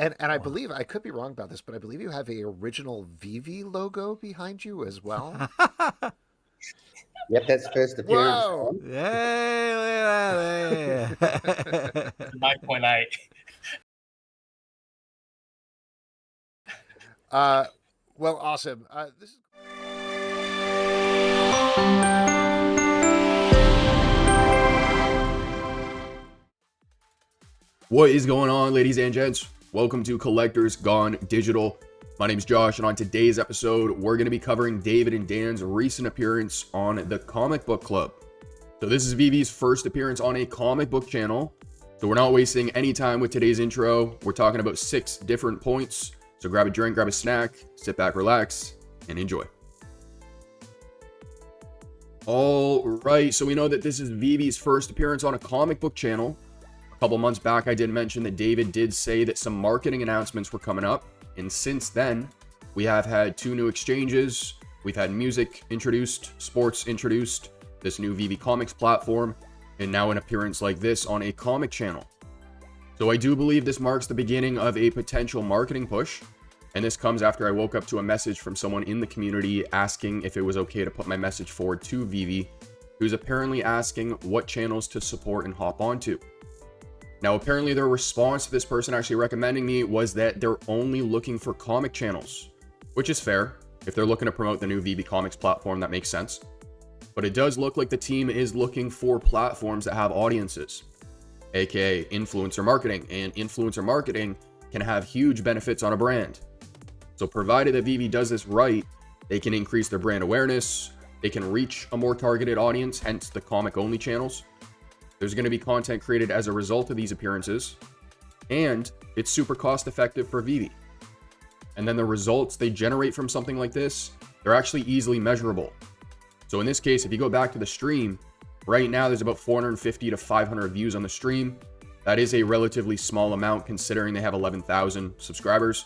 And I believe, I could be wrong about this, but I believe you have a original VeVe logo behind you as well. Yep, that's first appearance. Whoa! Yay! 9.8. Well, awesome. This is. What is going on, ladies and gents? Welcome to Collectors Gone Digital. My name is Josh, and on today's episode, we're going to be covering David and Dan's recent appearance on the Comic Book Club. So this is VeVe's first appearance on a comic book channel, so we're not wasting any time with today's intro. We're talking about 6 different points, so grab a drink, grab a snack, sit back, relax, and enjoy. All right, so we know that this is VeVe's first appearance on a comic book channel. A couple months back, I did mention that David did say that some marketing announcements were coming up, and since then, we have had 2 new exchanges. We've had music introduced, sports introduced, this new VeVe Comics platform, and now an appearance like this on a comic channel. So I do believe this marks the beginning of a potential marketing push, and this comes after I woke up to a message from someone in the community asking if it was okay to put my message forward to VeVe, who's apparently asking what channels to support and hop onto. Now, apparently their response to this person actually recommending me was that they're only looking for comic channels, which is fair. If they're looking to promote the new VeVe Comics platform, that makes sense. But it does look like the team is looking for platforms that have audiences, aka influencer marketing, and influencer marketing can have huge benefits on a brand. So provided that VeVe does this right, they can increase their brand awareness, they can reach a more targeted audience, hence the comic-only channels. There's going to be content created as a result of these appearances, and it's super cost-effective for VeVe. And then the results they generate from something like this, they're actually easily measurable. So in this case, if you go back to the stream, right now there's about 450 to 500 views on the stream. That is a relatively small amount considering they have 11,000 subscribers.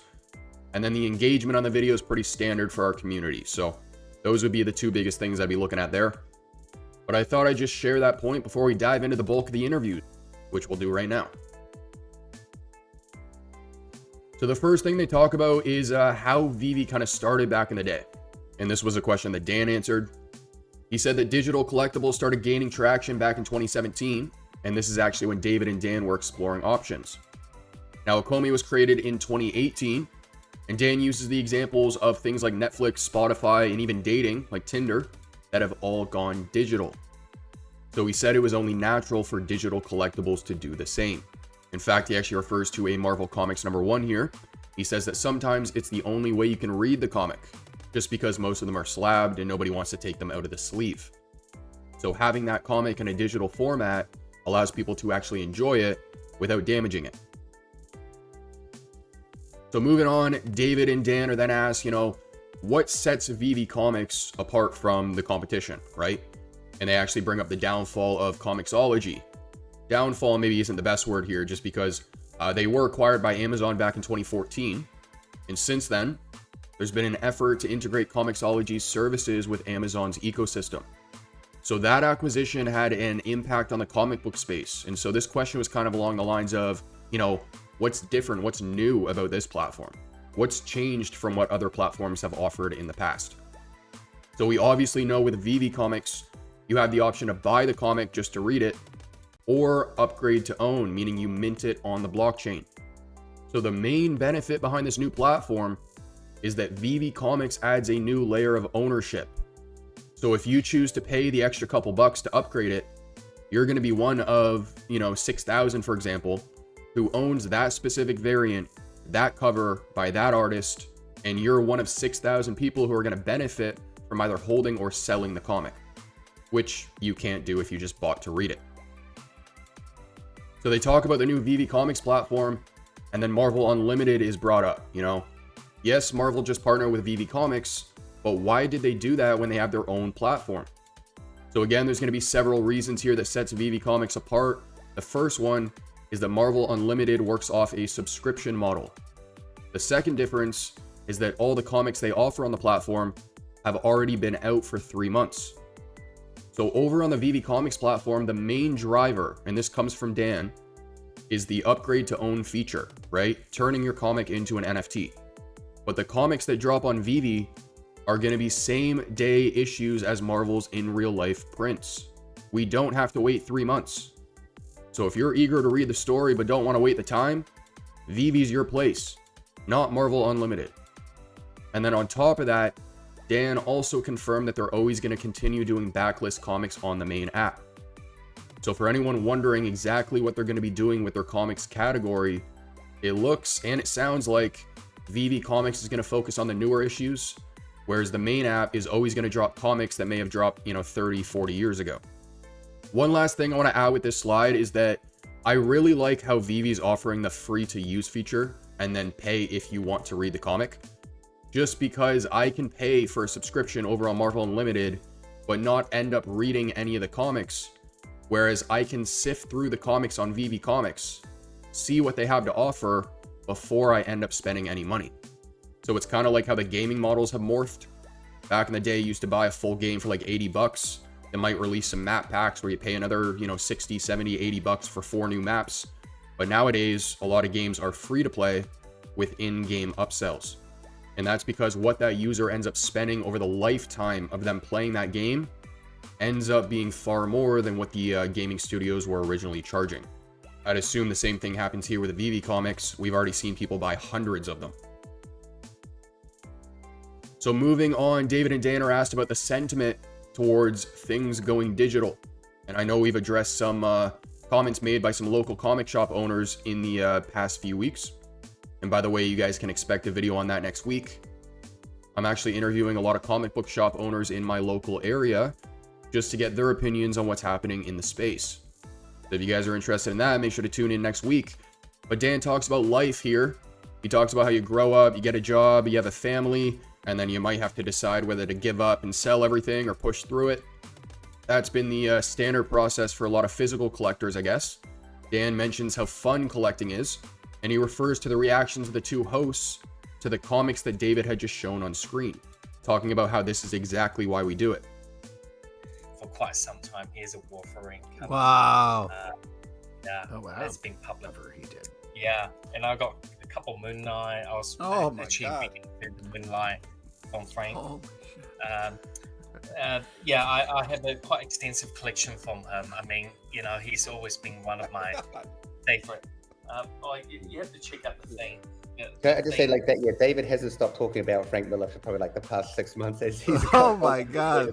And then the engagement on the video is pretty standard for our community. So those would be the 2 biggest things I'd be looking at there. But I thought I'd just share that point before we dive into the bulk of the interview, which we'll do right now. So the first thing they talk about is how VeVe kind of started back in the day. And this was a question that Dan answered. He said that digital collectibles started gaining traction back in 2017, and this is actually when David and Dan were exploring options. Now, 𝗘𝗵𝗍 was created in 2018, and Dan uses the examples of things like Netflix, Spotify, and even dating, like Tinder, that have all gone digital. So he said it was only natural for digital collectibles to do the same. In fact, he actually refers to a Marvel Comics #1 here. He says that sometimes it's the only way you can read the comic, just because most of them are slabbed and nobody wants to take them out of the sleeve. So having that comic in a digital format allows people to actually enjoy it without damaging it. So moving on, David and Dan are then asked, what sets VeVe Comics apart from the competition, right? And they actually bring up the downfall of ComicBookClub. Downfall maybe isn't the best word here, just because they were acquired by Amazon back in 2014. And since then, there's been an effort to integrate ComicBookClub's services with Amazon's ecosystem. So that acquisition had an impact on the comic book space. And so this question was kind of along the lines of, what's different, what's new about this platform? What's changed from what other platforms have offered in the past? So we obviously know with VeVe Comics, you have the option to buy the comic just to read it, or upgrade to own, meaning you mint it on the blockchain. So the main benefit behind this new platform is that VeVe Comics adds a new layer of ownership. So if you choose to pay the extra couple bucks to upgrade it, you're going to be one of, 6,000, for example, who owns that specific variant, that cover by that artist, and you're one of 6,000 people who are going to benefit from either holding or selling the comic, which you can't do if you just bought to read it. So they talk about the new VeVe Comics platform, and then Marvel Unlimited is brought up. Yes, Marvel just partnered with VeVe Comics, but why did they do that when they have their own platform? So again, there's going to be several reasons here that sets VeVe Comics apart. The first one is that Marvel Unlimited works off a subscription model. The second difference is that all the comics they offer on the platform have already been out for 3 months. So over on the VeVe Comics platform, the main driver, and this comes from Dan, is the upgrade to own feature, right? Turning your comic into an NFT. But the comics that drop on VeVe are going to be same day issues as Marvel's in real life prints. We don't have to wait 3 months. So if you're eager to read the story but don't want to wait the time, VeVe's your place, not Marvel Unlimited. And then on top of that, Dan also confirmed that they're always going to continue doing backlist comics on the main app. So for anyone wondering exactly what they're going to be doing with their comics category, it looks and it sounds like VeVe Comics is going to focus on the newer issues, whereas the main app is always going to drop comics that may have dropped, 30, 40 years ago. One last thing I want to add with this slide is that I really like how VeVe is offering the free to use feature and then pay if you want to read the comic. Just because I can pay for a subscription over on Marvel Unlimited, but not end up reading any of the comics, whereas I can sift through the comics on VeVe Comics, see what they have to offer before I end up spending any money. So it's kind of like how the gaming models have morphed. Back in the day, you used to buy a full game for like $80. They might release some map packs where you pay another, 60, 70, $80 for 4 new maps. But nowadays, a lot of games are free to play with in-game upsells. And that's because what that user ends up spending over the lifetime of them playing that game ends up being far more than what the gaming studios were originally charging. I'd assume the same thing happens here with the VeVe Comics. We've already seen people buy hundreds of them. So moving on, David and Dan are asked about the sentiment towards things going digital. And I know we've addressed some comments made by some local comic shop owners in the past few weeks. And by the way, you guys can expect a video on that next week. I'm actually interviewing a lot of comic book shop owners in my local area just to get their opinions on what's happening in the space. So if you guys are interested in that, make sure to tune in next week. But Dan talks about life here. He talks about how you grow up, you get a job, you have a family, and then you might have to decide whether to give up and sell everything or push through it. That's been the standard process for a lot of physical collectors, I guess. Dan mentions how fun collecting is, and he refers to the reactions of the two hosts to the comics that David had just shown on screen, talking about how this is exactly why we do it. For quite some time, here's a Wolverine cover. Wow. Yeah, Oh, wow. it's been public. Whatever he did. Yeah, and I got a couple Moon Knight. I was Oh my actually God. reading the Moonlight from Frank. Oh, Yeah, I have a quite extensive collection from him. I mean, he's always been one of my favorite. You have to check out the thing. Yeah, Can I just say like that? Yeah, David hasn't stopped talking about Frank Miller for probably like the past 6 months. As he's Oh my God.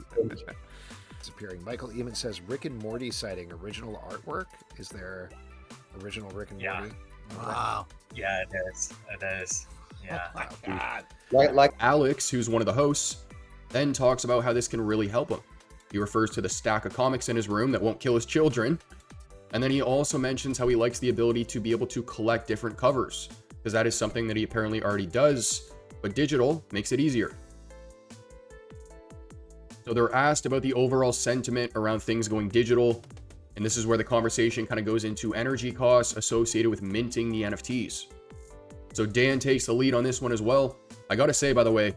Disappearing. Michael Eamon says Rick and Morty sighting original artwork. Is there original Rick and Yeah. Morty? wow. Yeah, it is. It is. Yeah. Oh my God. like Alex, who's one of the hosts, then talks about how this can really help him. He refers to the stack of comics in his room that won't kill his children. And then he also mentions how he likes the ability to be able to collect different covers, because that is something that he apparently already does, but digital makes it easier. So they're asked about the overall sentiment around things going digital, and this is where the conversation kind of goes into energy costs associated with minting the NFTs. So Dan takes the lead on this one as well. I gotta say, by the way,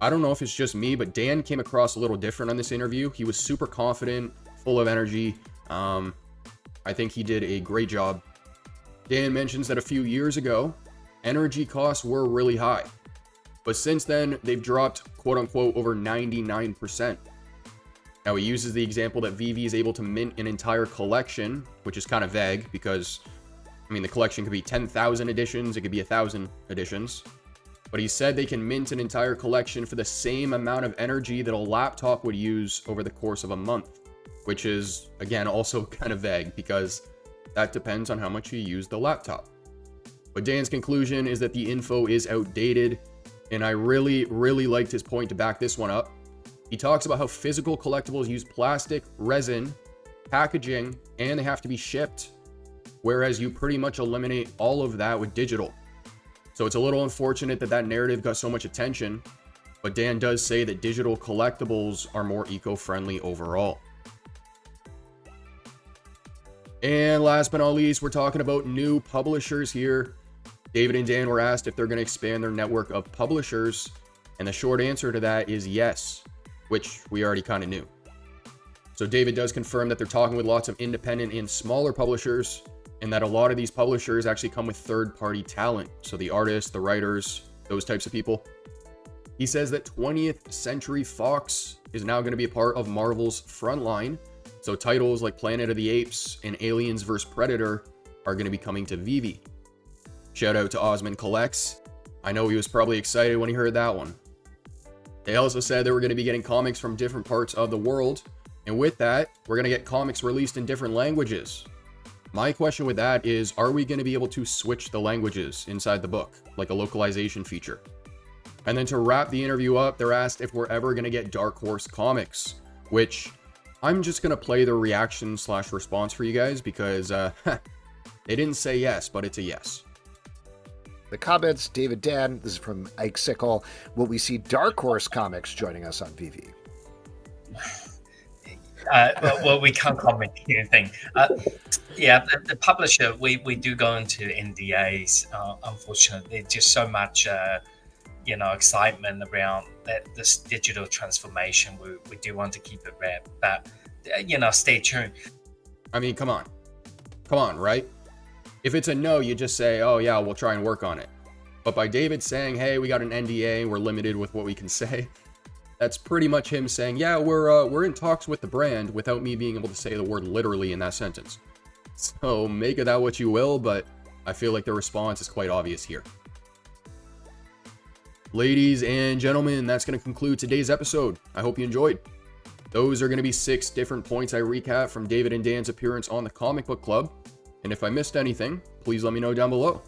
I don't know if it's just me, but Dan came across a little different on this interview. He was super confident, full of energy. I think he did a great job. Dan mentions that a few years ago, energy costs were really high. But since then, they've dropped, quote unquote, over 99%. Now, he uses the example that VeVe is able to mint an entire collection, which is kind of vague because, the collection could be 10,000 editions, it could be 1,000 editions. But he said they can mint an entire collection for the same amount of energy that a laptop would use over the course of a month, which is, again, also kind of vague because that depends on how much you use the laptop. But Dan's conclusion is that the info is outdated, and I really, really liked his point to back this one up. He talks about how physical collectibles use plastic, resin, packaging, and they have to be shipped, whereas you pretty much eliminate all of that with digital. So it's a little unfortunate that that narrative got so much attention, but Dan does say that digital collectibles are more eco-friendly overall. And last but not least, we're talking about new publishers here. David and Dan were asked if they're going to expand their network of publishers, and the short answer to that is yes, which we already kind of knew. So David does confirm that they're talking with lots of independent and smaller publishers, and that a lot of these publishers actually come with third-party talent. So the artists, the writers, those types of people. He says that 20th Century Fox is now going to be a part of Marvel's frontline. So titles like Planet of the Apes and Aliens vs. Predator are going to be coming to VeVe. Shout out to Osman Collects. I know he was probably excited when he heard that one. They also said that we're going to be getting comics from different parts of the world. And with that, we're going to get comics released in different languages. My question with that is, are we going to be able to switch the languages inside the book, like a localization feature? And then to wrap the interview up, they're asked if we're ever going to get Dark Horse comics, which I'm just going to play the reaction/response for you guys because they didn't say yes, but it's a yes. The comments, David Dan, this is from 𝗖𝗵𝗍𝗍. Will we see Dark Horse Comics joining us on VeVe? Well, we can't comment anything. Yeah, the publisher, we do go into NDAs. Unfortunately, there's just so much, excitement around this digital transformation. We do want to keep it wrapped, but stay tuned. I mean, come on, right? If it's a no, you just say, oh yeah, we'll try and work on it. But by David saying, hey, we got an NDA, we're limited with what we can say, that's pretty much him saying, yeah, we're in talks with the brand without me being able to say the word literally in that sentence. So make of that what you will, but I feel like the response is quite obvious here. Ladies and gentlemen, that's going to conclude today's episode. I hope you enjoyed. Those are going to be 6 different points I recap from David and Dan's appearance on the Comic Book Club. And if I missed anything, please let me know down below.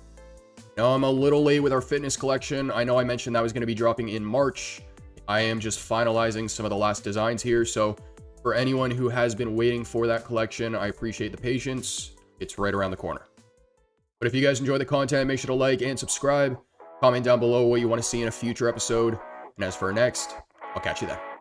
Now, I'm a little late with our fitness collection. I know I mentioned that was going to be dropping in March. I am just finalizing some of the last designs here. So for anyone who has been waiting for that collection, I appreciate the patience. It's right around the corner. But if you guys enjoy the content, make sure to like and subscribe. Comment down below what you want to see in a future episode. And as for next, I'll catch you then.